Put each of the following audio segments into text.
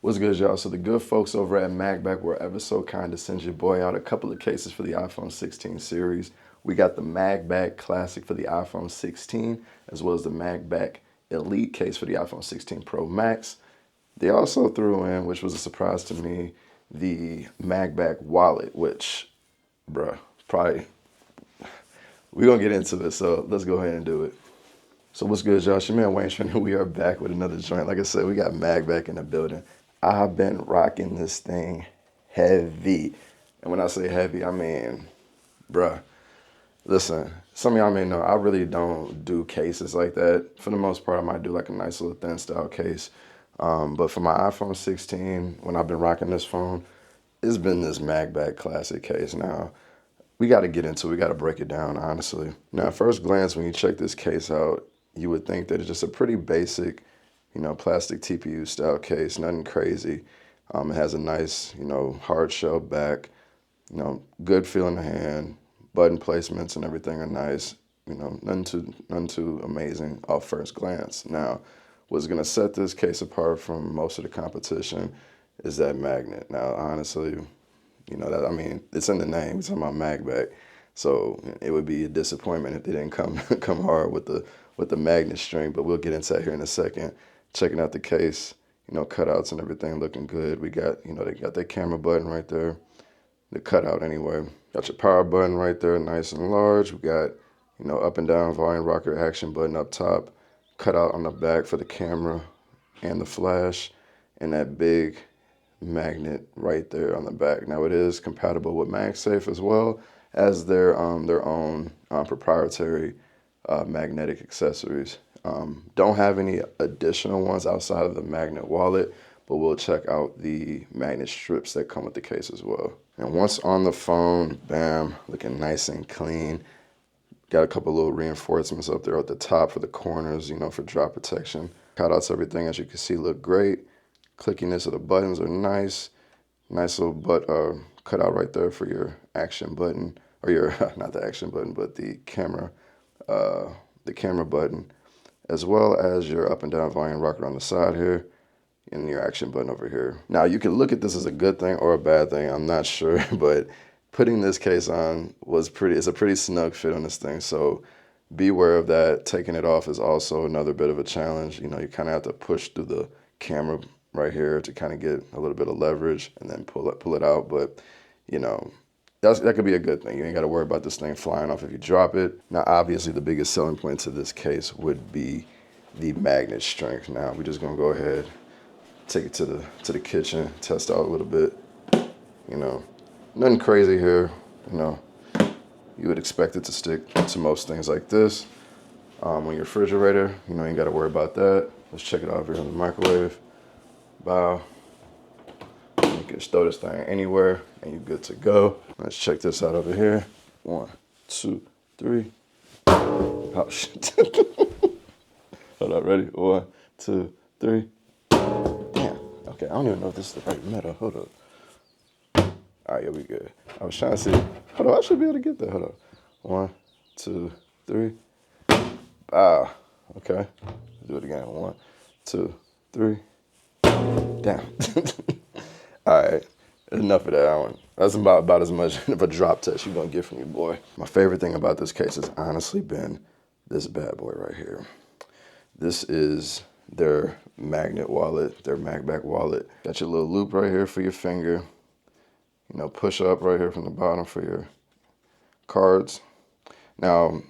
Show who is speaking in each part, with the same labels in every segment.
Speaker 1: What's good, y'all? So the good folks over at MagBak were ever so kind to send your boy out a couple of cases for the iPhone 16 series. We got the MagBak Classic for the iPhone 16, as well as the MagBak Elite case for the iPhone 16 Pro Max. They also threw in, which was a surprise to me, the MagBak wallet, which, bruh, probably, we're gonna get into it, so let's go ahead and do it. So what's good, y'all? It's your man Wayne Trainer. We are back with another joint. Like I said, we got MagBak in the building. I've been rocking this thing heavy. And when I say heavy, I mean, bruh, listen, some of y'all may know I really don't do cases like that. For the most part, I might do like a nice little thin style case. But for my iPhone 16, when I've been rocking this phone, it's been this MagBak Classic case. Now, we got to get into it. We got to break it down, honestly. Now, at first glance, when you check this case out, you would think that it's just a pretty basic, plastic TPU style case, nothing crazy. It has a nice, hard shell back, good feel in the hand, button placements and everything are nice, none too amazing off first glance. Now, what's gonna set this case apart from most of the competition is that magnet. Now, honestly, it's in the name. It's talking about MagBak, so it would be a disappointment if they didn't come hard with the magnet string. But we'll get into that here in a second. Checking out the case, cutouts and everything looking good. We got, they got that camera button right there, the cutout anyway. Got your power button right there, nice and large. We got, up and down volume rocker action button up top, cutout on the back for the camera and the flash, and that big magnet right there on the back. Now it is compatible with MagSafe as well as their own proprietary magnetic accessories. Don't have any additional ones outside of the magnet wallet, but we'll check out the magnet strips that come with the case as well. And once on the phone, bam, looking nice and clean. Got a couple little reinforcements up there at the top for the corners, for drop protection. Cutouts, everything, as you can see, look great. Clickiness of the buttons are nice. Nice little cutout right there for your action button, or your, not the action button, but the camera button, as well as your up and down volume rocker on the side here, and your action button over here. Now, you can look at this as a good thing or a bad thing, I'm not sure, but putting this case on it's a pretty snug fit on this thing, so beware of that. Taking it off is also another bit of a challenge. You kind of have to push through the camera right here to kind of get a little bit of leverage and then pull it out, but that could be a good thing. You ain't got to worry about this thing flying off if you drop it. Now, obviously, the biggest selling point to this case would be the magnet strength. Now, we're just gonna go ahead, take it to the kitchen, test out a little bit. Nothing crazy here. You would expect it to stick to most things like this. On your refrigerator, you ain't got to worry about that. Let's check it out over here in the microwave. Bow. You can throw this thing anywhere and you're good to go. Let's check this out over here. 1, 2, 3. Oh shit. Hold up, ready? 1, 2, 3. Damn. Okay, I don't even know if this is the right metal. Hold up. All right, yeah, we good. I was trying to see. Hold on, I should be able to get that. Hold up. 1, 2, 3. Ah, okay. Let's do it again. 1, 2, 3. Damn. All right, enough of that. That's about as much of a drop test you're gonna get from your boy. My favorite thing about this case has honestly been this bad boy right here. This is their magnet wallet, their MagBak wallet. Got your little loop right here for your finger. Push up right here from the bottom for your cards. Now,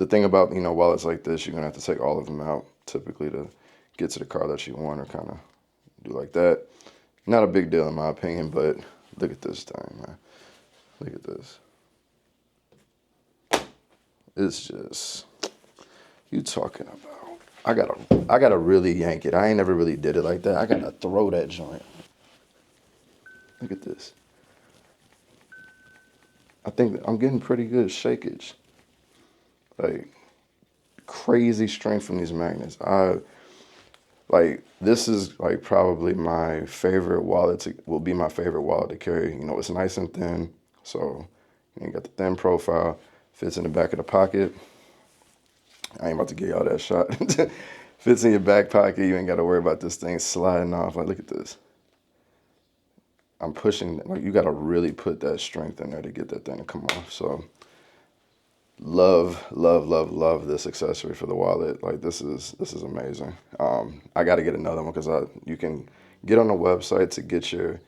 Speaker 1: the thing about, wallets like this, you're gonna have to take all of them out typically to get to the card that you want, or kind of do like that. Not a big deal in my opinion, but look at this thing, man. Look at this. It's just, you talking about, I gotta really yank it. I ain't never really did it like that. I gotta throw that joint. Look at this. I think I'm getting pretty good shakage. Like, crazy strength from these magnets. This is like probably my favorite wallet will be my favorite wallet to carry. It's nice and thin, so you got the thin profile, fits in the back of the pocket. I ain't about to give y'all that shot. Fits in your back pocket. You ain't got to worry about this thing sliding off. Like, look at this. I'm pushing, like you gotta really put that strength in there to get that thing to come off. So love, love, love, love this accessory for the wallet. Like this is amazing. I got to get another one because you can get on the website to get your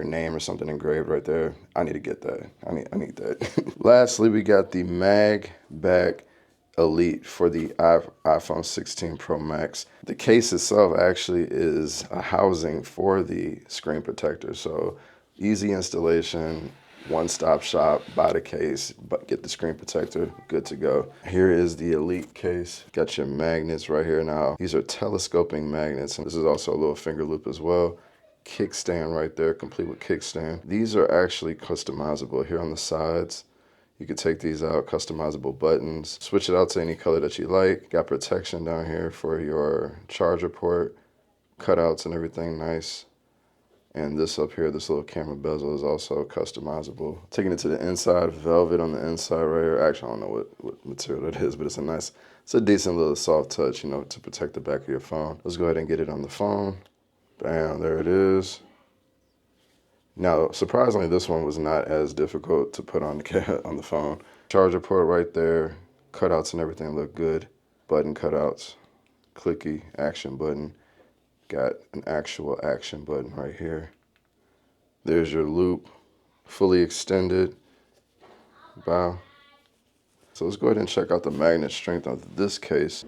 Speaker 1: name or something engraved right there. I need to get that. I need that. Lastly, we got the MagBak Elite for the iPhone 16 Pro Max. The case itself actually is a housing for the screen protector. So easy installation, one-stop shop, buy the case, but get the screen protector, good to go. Here is the Elite case. Got your magnets right here now. These are telescoping magnets, and this is also a little finger loop as well. Kickstand right there, complete with kickstand. These are actually customizable here on the sides. You can take these out, customizable buttons, switch it out to any color that you like. Got protection down here for your charger port, cutouts and everything nice. And this up here, this little camera bezel is also customizable. Taking it to the inside, velvet on the inside right here. Actually, I don't know what material it is, but it's a decent little soft touch, you know, to protect the back of your phone. Let's go ahead and get it on the phone. Bam, there it is. Now, surprisingly, this one was not as difficult to put on the phone. Charger port right there, cutouts and everything look good. Button cutouts, clicky action button. Got an actual action button right here. There's your loop, fully extended. Wow. So let's go ahead and check out the magnet strength of this case.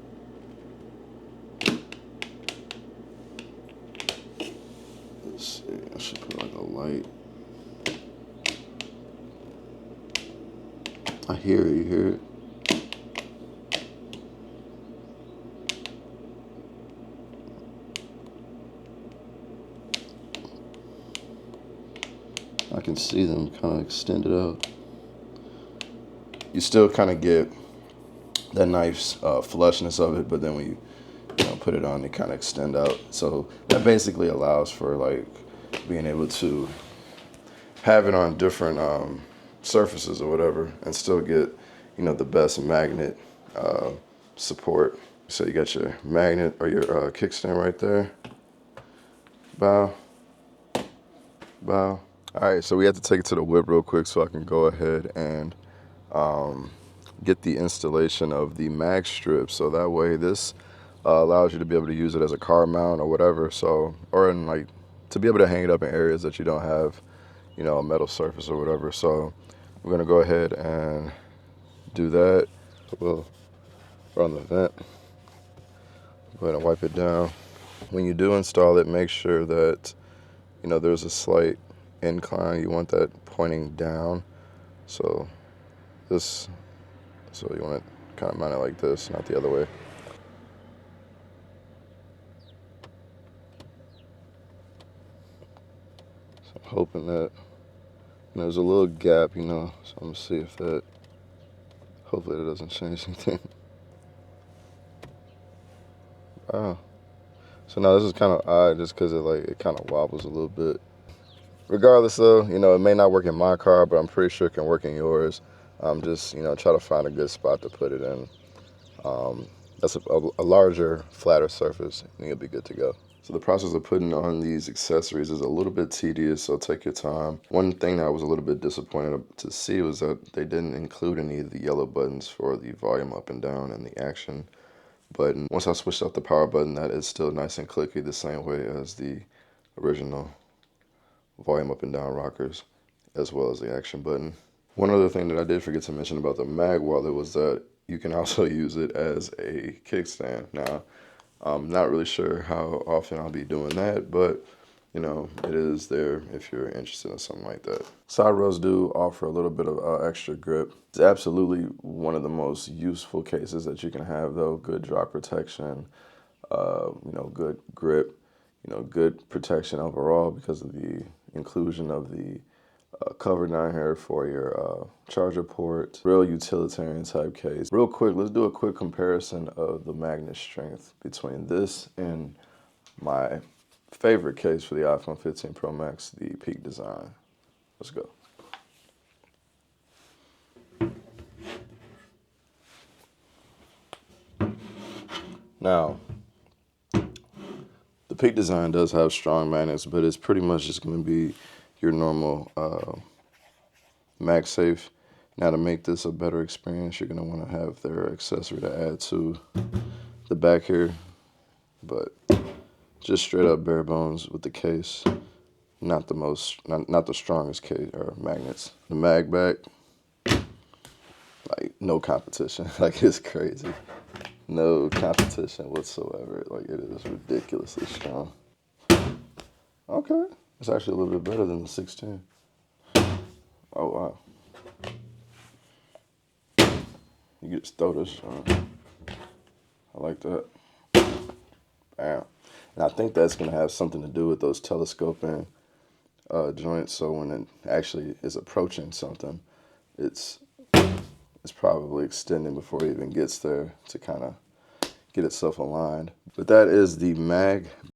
Speaker 1: Let's see, I should put like a light. I hear it, you hear it? I can see them kind of extended out. You still kind of get that nice flushness of it, but then when you put it on, it kind of extend out. So that basically allows for like being able to have it on different surfaces or whatever and still get, the best magnet support. So you got your magnet or your kickstand right there. Bow, bow. All right, so we have to take it to the whip real quick so I can go ahead and get the installation of the mag strip. So that way this allows you to be able to use it as a car mount or whatever. So, or in like, to be able to hang it up in areas that you don't have, a metal surface or whatever. So we're gonna go ahead and do that. We'll run the vent. Go ahead and wipe it down. When you do install it, make sure that, there's a slight incline. You want that pointing down. So you want to kind of mount it like this, not the other way. So I'm hoping that there's a little gap, so I'm gonna see if that, hopefully that doesn't change anything. Wow. So now this is kind of odd just because it kind of wobbles a little bit. Regardless though, it may not work in my car, but I'm pretty sure it can work in yours. Just, try to find a good spot to put it in. That's a larger, flatter surface, and you'll be good to go. So the process of putting on these accessories is a little bit tedious, so take your time. One thing that I was a little bit disappointed to see was that they didn't include any of the yellow buttons for the volume up and down and the action button. Once I switched out the power button, that is still nice and clicky the same way as the original volume up and down rockers, as well as the action button. One other thing that I did forget to mention about the Mag wallet was that you can also use it as a kickstand. Now, I'm not really sure how often I'll be doing that, but it is there if you're interested in something like that. Side rails do offer a little bit of extra grip. It's absolutely one of the most useful cases that you can have though. Good drop protection, good grip, good protection overall because of the inclusion of the cover down here for your charger port. Real utilitarian type case. Real quick, let's do a quick comparison of the magnet strength between this and my favorite case for the iPhone 15 Pro Max, the Peak Design. Let's go. Now, The Peak design does have strong magnets, but it's pretty much just going to be your normal MagSafe. Now, to make this a better experience, you're going to want to have their accessory to add to the back here. But just straight up bare bones with the case. Not the strongest case or magnets. The MagBak, like, no competition. Like, it's crazy. No competition whatsoever. Like, it is ridiculously strong. Okay, it's actually a little bit better than the 16. Oh, wow. You just throw this on. I like that. Bam. And I think that's going to have something to do with those telescoping joints. So when it actually is approaching something, it's probably extending before it even gets there to kind of get itself aligned. But that is the MagBak